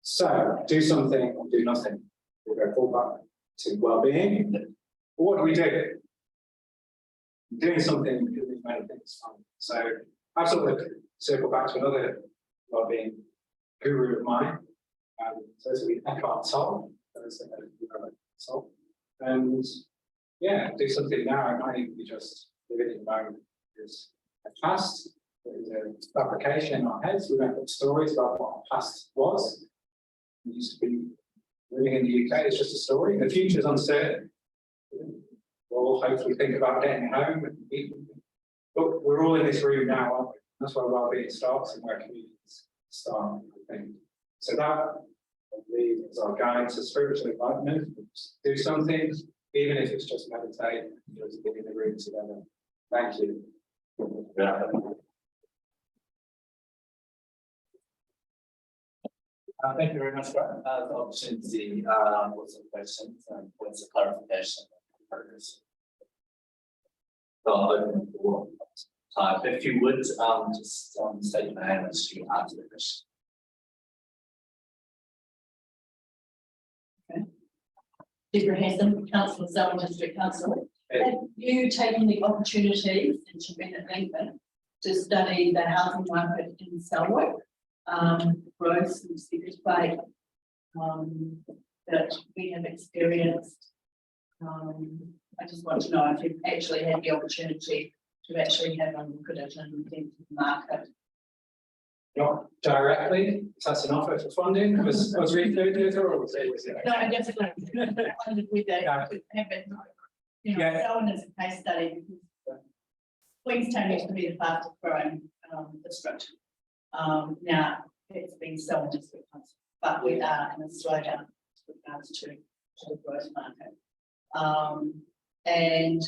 So do something or do nothing. We'll go full back to well-being. What do we do? Doing something because we've made things fun. So I've sort of circled back to another well-being guru of mine. So this will be Eckhart Tolle. And yeah, do something now. It might even be just living in the moment. Because a past, there's a fabrication in our heads. We make up stories about what our past was. We used to be living in the UK. It's just a story. The future is uncertain. We'll hopefully think about getting home and meeting. But we're all in this room now, aren't we? That's where well-being starts and where communities start, I think. So that, I believe, is our guide to spiritual enlightenment. Do something, even if it's just meditate, just be in the room together. Thank you. Thank you very much for the opportunity. What's the questions and what's the clarification? So open for time. If you would just state your name as you answer the question. Deborah Hassan, Councillor, Selwyn District Council. Have you taken the opportunity since you've been at Lincoln to study the housing market in Selwyn, growth and civic debate that we have experienced? I just want to know if you've actually had the opportunity to actually have a look at it and think of the market. Not directly, that's an offer for funding. Was referred or was it? No, I just wondered with that, Yeah. could have it, you know, Yeah. Selwyn is a case study because Queenstown used to be the fastest growing district. Now it's been Selwyn District Council, but we are in a slowdown with regards to the growth market. And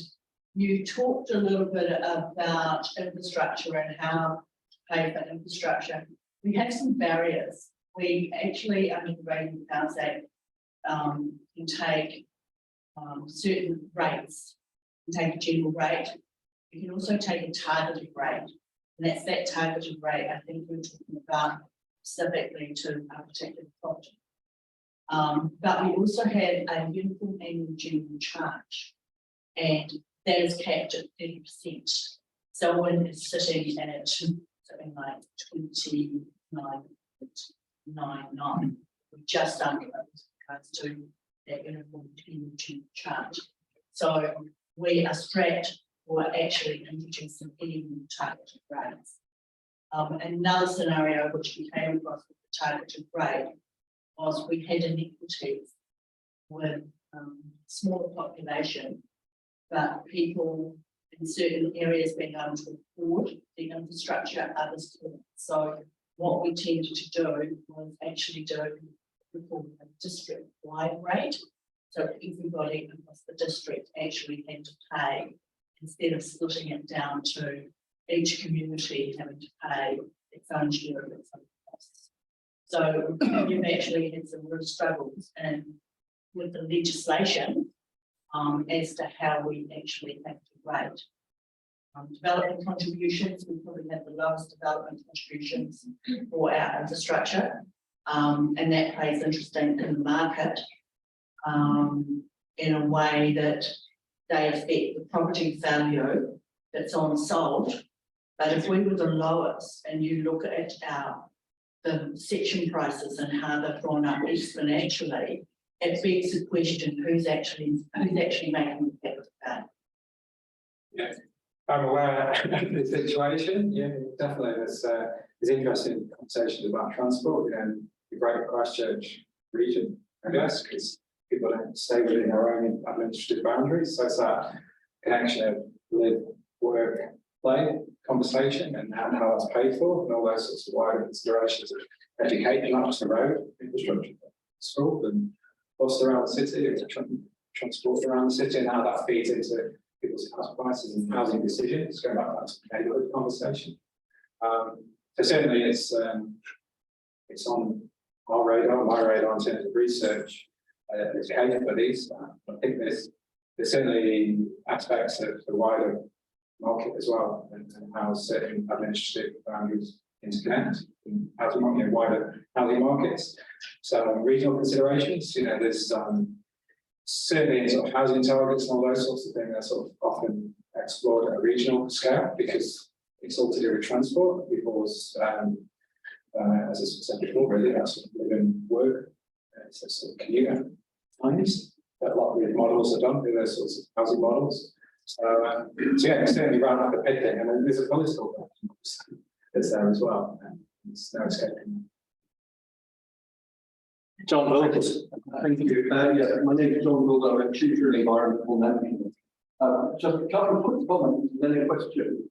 you talked a little bit about infrastructure and how to pay for infrastructure. We have some barriers. We actually, under the Rating Powers Act, can take certain rates. We can take a general rate. We can also take a targeted rate. And that's that targeted rate, I think we're talking about specifically to a particular project. But we also have a uniform annual general charge, and that is capped at 30%. So when it's sitting at something like 29.99, we're just under it with regards to that uniform annual general charge. So we are strapped for actually introducing even targeted rates. Another scenario which we came across with the targeted rate was we had inequities with smaller population, but people in certain areas being able to afford the infrastructure, others couldn't. So what we tended to do was actually do a district-wide rate. So everybody across the district actually had to pay, instead of splitting it down to each community having to pay its own share of its own costs. So you've actually had some real struggles and with the legislation as to how we actually have to rate. Development contributions, we probably have the lowest development contributions for our infrastructure, and that plays interesting in the market in a way that they affect the property value that's on sold. But if we were the lowest and you look at the section prices and how they've gone up exponentially, it begs the question, who's actually making the capital gain? Yeah, I'm aware of the situation. Yeah, definitely. There's interesting conversations about transport in the Greater Christchurch region, I guess, because people don't stay within their own administrative boundaries. So it's that connection of live, work, play conversation and how that's paid for, and all those sorts of wider considerations of education, not just the road, infrastructure, school, and bus around the city, transport around the city, and how that feeds into people's house prices and housing decisions. Going back to that neighbourhood conversation. So certainly it's on our radar, my radar in terms of research. There's case studies. I think there's certainly aspects of the wider market as well, and how certain administrative boundaries interconnect in housing market, wider housing markets. So regional considerations, there's certainly in sort of housing targets and all those sorts of things are sort of often explored at a regional scale because it's all to do with transport. People's, as I said before, really that's sort of live and work. It's a sort of commuter times. that a lot of these models are done, those sorts of housing models. So yeah, it's certainly round up the picking, and then there's a political that's there as well. And it's no escaping. John Wilkes. Thank you. Yeah, my name is John Gould. I'm a tutor in environmental management. Just a couple of quick comments and then a question.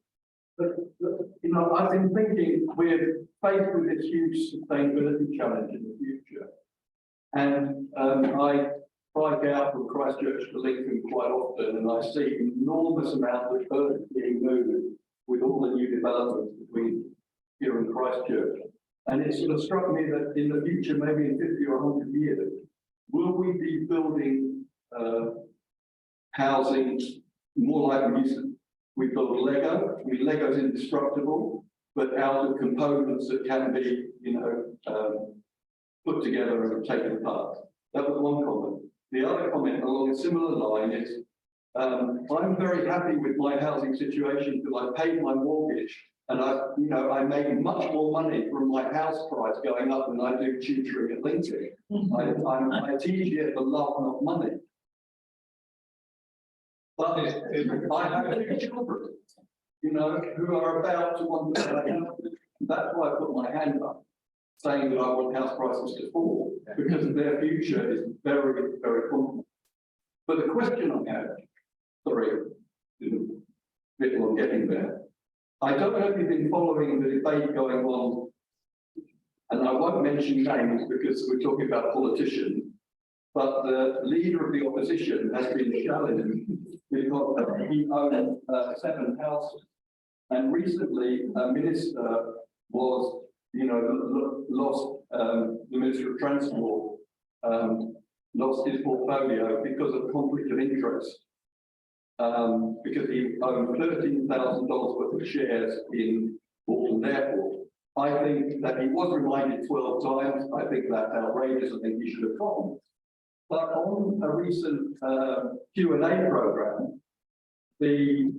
But, you know, I've been thinking we're faced with this huge sustainability challenge in the future. And I drive out from Christchurch to Lincoln quite often, and I see enormous amounts of earth being moved with all the new developments between here and Christchurch. And it sort of struck me that in the future, maybe in 50 or 100 years, will we be building housing more like we build Lego? I mean, Lego's indestructible, but out of components that can be, you know, put together and taken apart. That was one comment. The other comment along a similar line is, I'm very happy with my housing situation because I paid my mortgage. And I make much more money from my house price going up than I do tutoring at Lincoln. I teach here for love, not money. But I have two children, you know, who are about to want to buy a house. That's why I put my hand up, saying that I want house prices to fall, because their future is very, very confident. But the question I have, sorry, a bit on getting there. I don't know if you've been following the debate going on, and I won't mention names because we're talking about politicians, but the leader of the opposition has been challenged because he owns 7 houses. And recently, a minister was, you know, lost, the Minister of Transport lost his portfolio because of conflict of interest. Because he owned $13,000 worth of shares in Auckland Airport. I think that he was reminded 12 times. I think that's outrageous. I think he should have gone. But on a recent Q&A program, the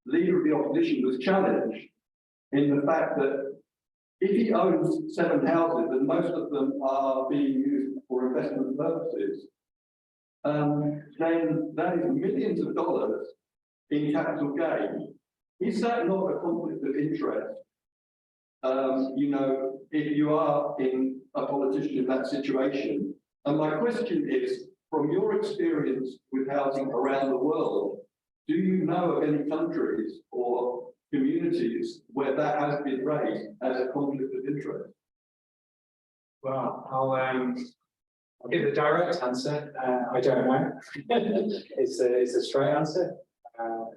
leader of the opposition was challenged in the fact that if he owns 7 houses and most of them are being used for investment purposes, then that is millions of dollars in capital gain. Is that not a conflict of interest? You know, if you are in a politician in that situation. And my question is, from your experience with housing around the world, do you know of any countries or communities where that has been raised as a conflict of interest? Well, I'll give the direct answer. I don't know. It's a straight answer.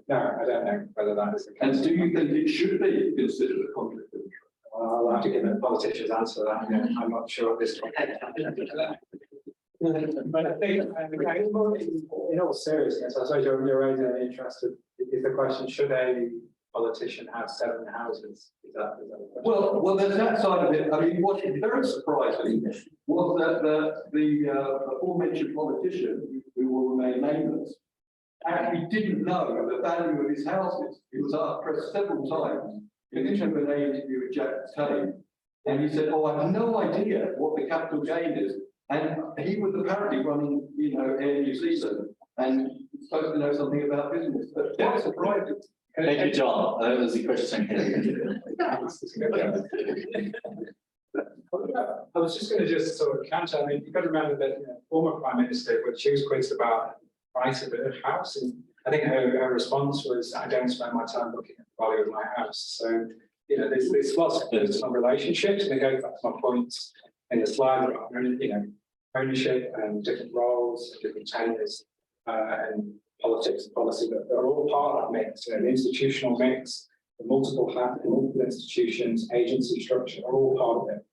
No, I don't know whether that is the case. And do you think it should be considered a conflict of interest? Well, I'll have to give a politician's answer to that. Yeah, I'm not sure at this point. But I think, in all seriousness, I suppose you're raising an interested. Is the question, should a politician have 7 houses? Is that the question? Well, there's that side of it. I mean, what is very surprising was that the aforementioned politician, who will remain nameless, actually didn't know the value of his houses. He was asked several times in the Q&A interview with Jack Taylor, and he said, "Oh, I have no idea what the capital gain is." And he was apparently running, you know, Air New Zealand, and supposed to know something about business. But quite surprising. Thank you, John. That was the question. I was just going to just sort of counter. I mean, you've got to remember that former Prime Minister, when she was quizzed about the price of her house, and I think her response was, "I don't spend my time looking at the value of my house." So, you know, there's lots of personal relationships, and it goes back to my points in the slide about, you know, ownership and different roles, different tenures, and politics and policy that are all part of that mix. You know, the institutional mix, the multiple institutions, agency structure are all part of it.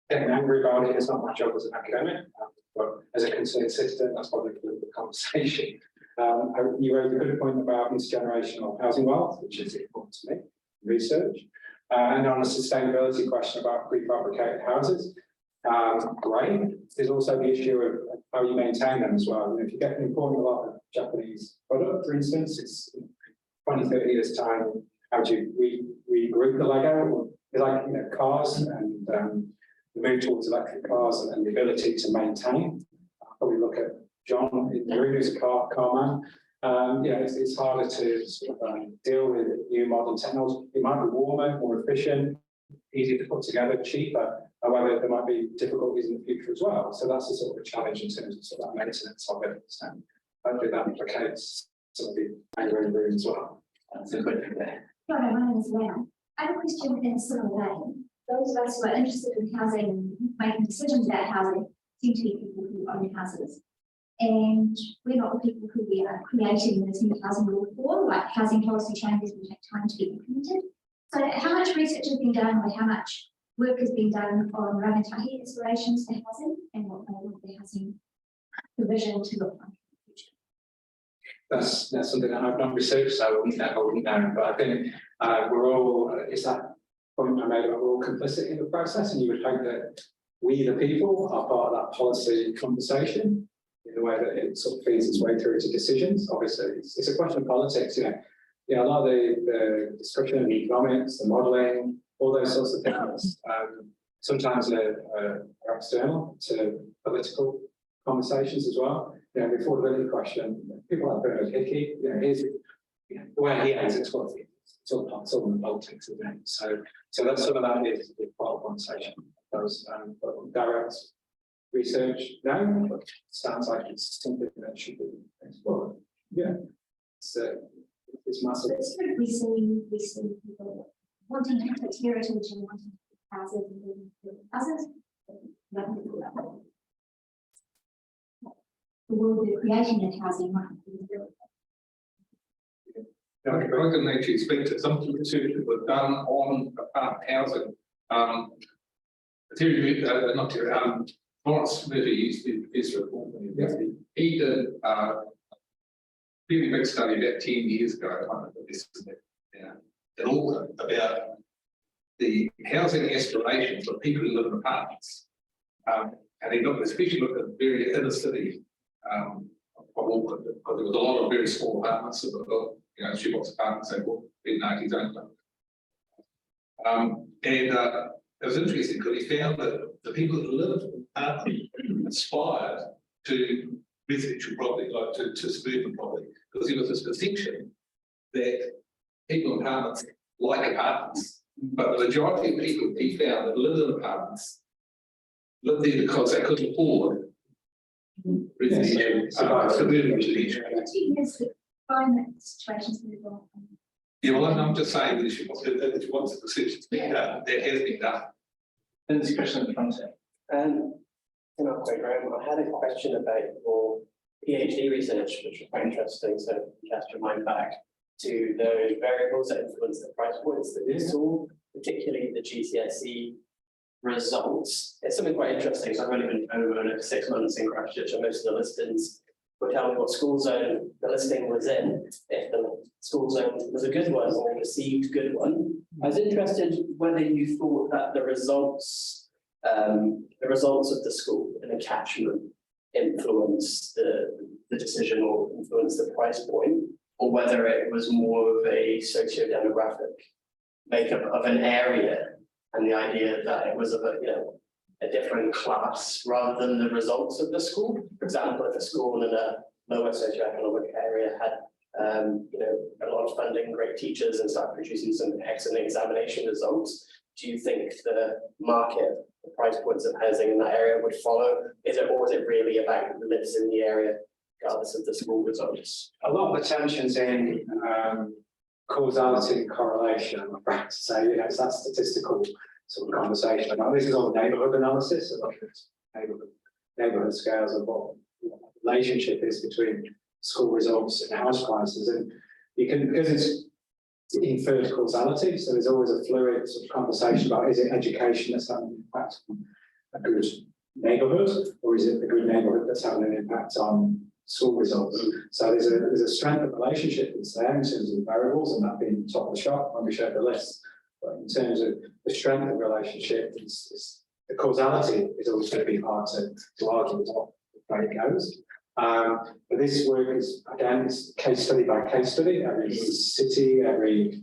Getting angry about it is not my job as an academic, but as a concerned citizen, that's probably the conversation. You raised a good point about intergenerational housing wealth, which is important to me, research. And on a sustainability question about prefabricated houses, great. There's also the issue of how you maintain them as well. You know, if you get importing a lot of Japanese product, for instance, it's 20, 30 years time, how do you regroup the Lego? It's like, you know, cars and the move towards electric cars and the ability to maintain. I'll probably look at John in the room who's a car man. Yeah, it's harder to sort of deal with new modern technology. It might be warmer, more efficient, easier to put together, cheaper. However, there might be difficulties in the future as well. So that's a sort of a challenge in terms of sort of that maintenance of it. So hopefully that implicates some of the room as well. That's a good thing there. Hi, my name is Leanne. I have a question in a similar vein. Those of us who are interested in housing and making decisions about housing seem to be people who own houses. And we're not the people who we are creating this new housing law for, like housing policy changes will take time to be implemented. So how much research has been done, or how much work has been done on rangatahi aspirations for housing and what they want the housing provision to look like in the future? That's something that I've not researched, so I wouldn't know. But I think we're all, is that point I made about we're all complicit in the process, and you would hope that we, the people, are part of that policy conversation in the way that it sort of feeds its way through to decisions. Obviously, it's a question of politics, you know, a lot of the discussion in economics, the modelling, all those sorts of things, sometimes are external to political conversations as well. You know, the affordability question, people like Bernard Hickey, you know, here's where he is, it's all in the politics, isn't it? So that's some of that is part of the conversation. Those direct research, no, but sounds like it's something that should be explored. Yeah, it's massive. It's good. We see people wanting to take heritage and wanting houses and living houses. Nothing to do with that. The world we're creating in housing might be real. I can actually speak to some of the research that was done on apartment housing. Lawrence Smithy is reporting. He did a really big study about 10 years ago. I don't know if this is in Auckland about the housing aspirations of people who live in apartments. And he especially looked at very inner city of Auckland, because there was a lot of very small apartments that were built, you know, shoebox apartments they bought in the 80s only. It was interesting because he found that the people that lived in apartments aspired to residential property, like to suburban property, because there was this perception that people in apartments like apartments, but the majority of people he found that lived in apartments lived there because they couldn't afford residential, suburban residential. Yeah, well, I'm just saying that if you want the perceptions being done, that has been done. And this question in the front end. Graham, I had a question about your PhD research, which was quite interesting. So cast your mind back to those variables that influence the price points that you saw, particularly the GCSE results. It's something quite interesting. So I've only been over 6 months in Christchurch, and most of the listings would tell me what school zone the listing was in. If the school zone was a good one or a perceived good one, I was interested whether you thought that the results of the school in a catchment influenced the decision or influenced the price point, or whether it was more of a socio-demographic makeup of an area and the idea that it was of a different class rather than the results of the school. For example, if a school in a lower socioeconomic area had a lot of funding, great teachers, and start producing some excellent examination results, do you think the market, the price points of housing in that area would follow? Or is it really about who lives in the area, regardless of the school results? A lot of the tensions in causality and correlation, I'm afraid to say, it's that statistical sort of conversation about this is all neighbourhood analysis, neighbourhood scales of what the relationship is between school results and house prices, and you can, because it's inferred causality, so there's always a fluid sort of conversation about is it education that's having an impact on a good neighbourhood, or is it a good neighbourhood that's having an impact on school results? So there's a strength of relationship that's there in terms of variables, and that being top of the shop when we showed the list. But in terms of the strength of the relationship, the causality is always going to be hard to argue with what way it goes. But this work is, again, it's case study by case study. Every city, every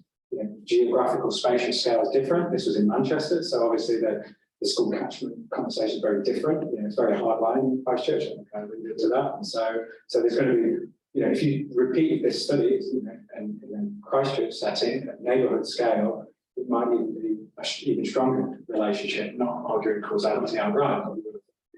geographical spatial scale is different. This was in Manchester, so obviously the the school catchment conversation is very different. You know, it's very hard line in Christchurch, and kind of alluded to that. And so there's going to be, you know, if you repeat this study, you know, and in Christchurch setting at neighbourhood scale, it might even be an even stronger relationship, not arguing causality outright, but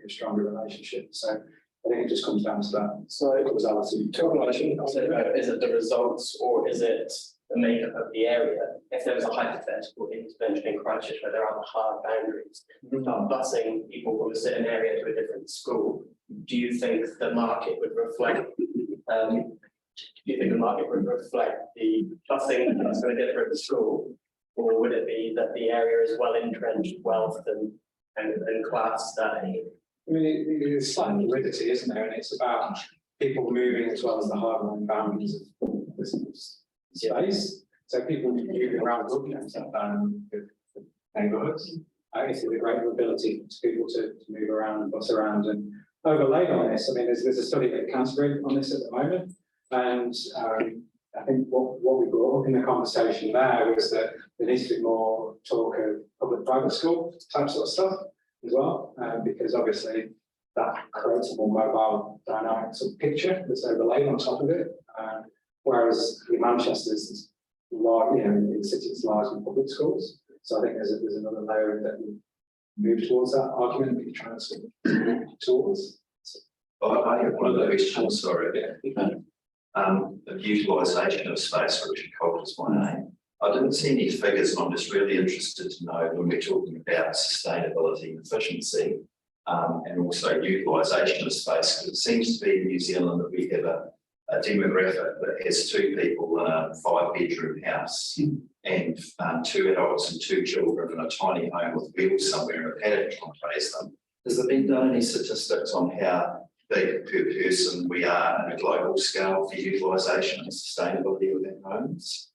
a stronger relationship. So I think it just comes down to that. So Causality. correlation, so is it the results or is it the makeup of the area? If there was a hypothetical intervention in Christchurch where there are hard boundaries, busing people from a certain area to a different school, do you think the market would reflect? Do you think the market would reflect the busing to a different school, or would it be that the area is well entrenched wealth and class that? I mean, it's slight fluidity, isn't there? And it's about people moving as well as the hardline boundaries of this space. So people moving around looking at the neighbourhoods. I see the great ability to people to move around and bus around. And overlaid on this, I mean, there's a study at Canterbury on this at the moment. And I think what we brought up in the conversation there was that there needs to be more talk of public-private school type sort of stuff as well, because obviously that creates a more mobile dynamic sort of picture that's overlaid on top of it. Whereas in Manchester is large, you know, in cities largely public schools. So I think there's another layer that we move towards that argument that you're trying to sort of move towards. I have one of those questions, sorry, of utilisation of space, Richard Colt is my name. I didn't see any figures, and I'm just really interested to know when we're talking about sustainability and efficiency, and also utilisation of space, because it seems to be in New Zealand that we have a demographic that has 2 people in a 5-bedroom house and 2 adults and 2 children in a tiny home with wheels somewhere in a paddock to replace them. Has there been done any statistics on how big per person we are on a global scale for utilisation and sustainability within homes?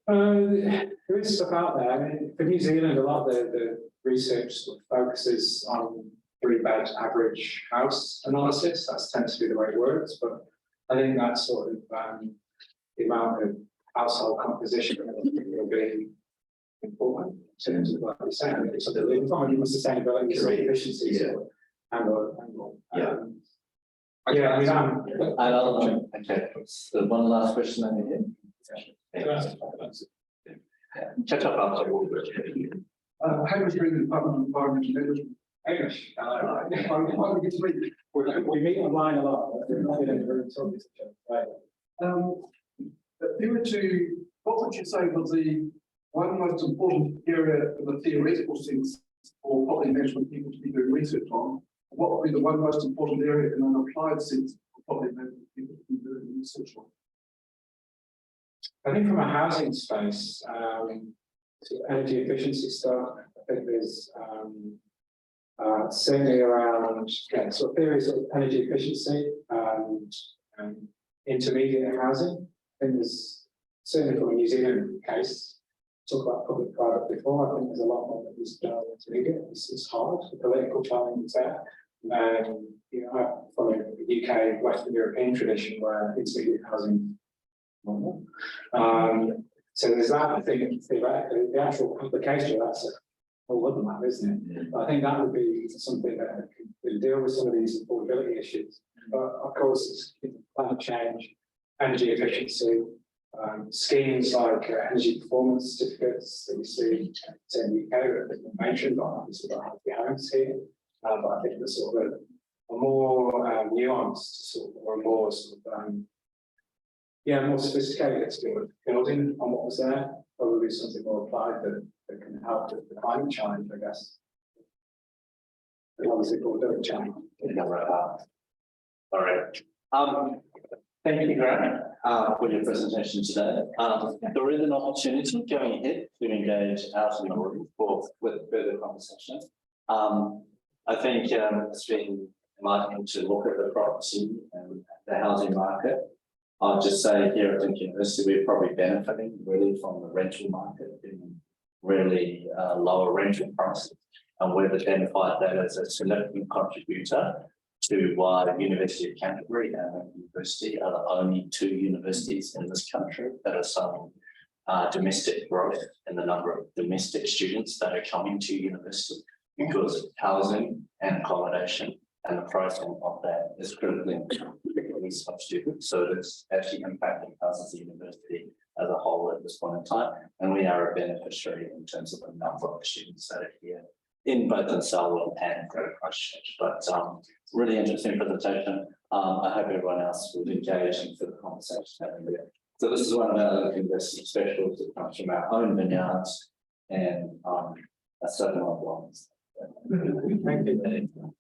There is stuff out there. I mean, for New Zealand, a lot of the research sort of focuses on 3-bed average house analysis. That tends to be the way it works, but I think that's sort of the amount of household composition will be important in terms of what you're saying. It's from a sustainability efficiency angle. Yeah, I mean, Okay, so one last question over here. Catch up after all. Hamish Green, Department of Environment and Management. Hamish, Why we get to meet? we meet online a lot. Right. If you were to, what would you say was the one most important area in the theoretical sense for property management people to be doing research on? What would be the one most important area in an applied sense for property management people to be doing research on? I think from a housing space, energy efficiency stuff, I think there's certainly around sort of theories of energy efficiency and intermediate housing. I think there's certainly from a New Zealand case, talk about public-private before, I think there's a lot more that needs to be done intermediate. It's hard, the political challenge is there. You know, I follow the UK, Western European tradition where intermediate housing normal. So there's that. I think the actual application of that's a whole other matter, isn't it? But I think that would be something that can deal with some of these affordability issues. But of course, it's climate change, energy efficiency, schemes like energy performance certificates that you see in the UK that have mentioned, obviously got happy homes here. But I think there's sort of a more nuanced sort of, or a more sort of more sophisticated sort of building on what was there, probably something more applied that can help with the climate challenge, I guess. And obviously affordability challenge. All right. Thank you, Graham, for your presentation today. There is an opportunity going ahead to engage out in the room with further conversation. I think it's been enlightening to look at the property and the housing market. I'll just say here at Duke University, we're probably benefiting really from the rental market being really lower rental prices. And we've identified that as a significant contributor to why the University of Canterbury and University are the only 2 universities in this country that are showing domestic growth in the number of domestic students that are coming to university. because housing and accommodation and the pricing of that is critically important of students. So it's actually impacting us as a university as a whole at this point in time. And we are a beneficiary in terms of the number of students that are here in both in Selwyn and Greater Christchurch. But really interesting presentation. I hope everyone else will engage in the conversation. So this is one of our university specials that comes from our own vineyards and a certain of ones. Thank you.